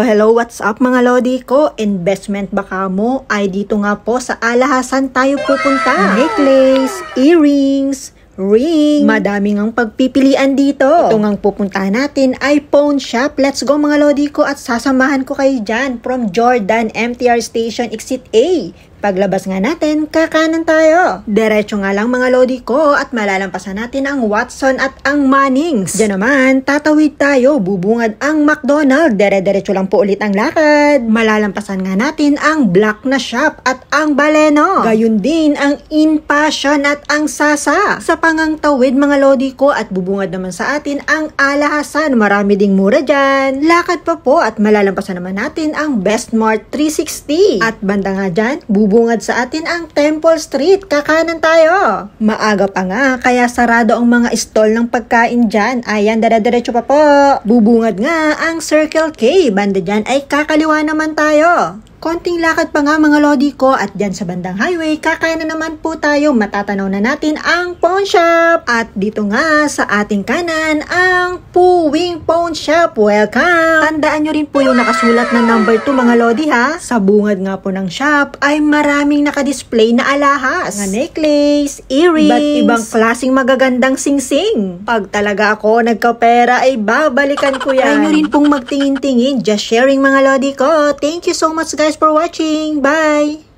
Hello, what's up mga lodi ko? Investment baka mo? Ay dito nga po sa Alahasan tayo pupunta. Necklace, earrings, ring. Madaming ang pagpipilian dito. Ito ngang pupuntahan natin ay pawn shop. Let's go mga lodi ko at sasamahan ko kayo dyan from Jordan MTR Station Exit A. Paglabas nga natin, kakanan tayo. Diretso nga lang mga lodi ko at malalampasan natin ang Watson at ang Mannings. Diyan naman, tatawid tayo, bubungad ang McDonald. Dire-diretso lang po ulit ang lakad. Malalampasan nga natin ang Black na shop at ang Baleno. Gayun din ang In Passion at ang Sasa. Sa pangangtawid mga lodi ko at bubungad naman sa atin ang Alahasan. Marami ding mura dyan. Lakad pa po at malalampasan naman natin ang Best Mart 360. At banda nga dyan, bubungad sa atin ang Temple Street. Kakanan tayo. Maaga pa nga, kaya sarado ang mga stall ng pagkain dyan. Ayan, dire-diretso pa po. Bubungad nga ang Circle K. Banda dyan ay kakaliwa naman tayo. Konting lakad pa nga mga lodi ko at dyan sa bandang highway, kakanan naman po tayo. Matatanaw na natin ang pawn shop. At dito nga sa ating kanan, ang Puwing Pawn Shop. Welcome! Tandaan nyo rin po yung nakasulat na number 2 mga lodi ha. Sa bungad nga po ng shop ay maraming nakadisplay na alahas. Mga necklace, earrings, iba't ibang klaseng magagandang singsing. Pag talaga ako nagkapera ay babalikan ko yan. Try nyo rin pong magtingin-tingin. Just sharing mga lodi ko. Thank you so much guys for watching. Bye!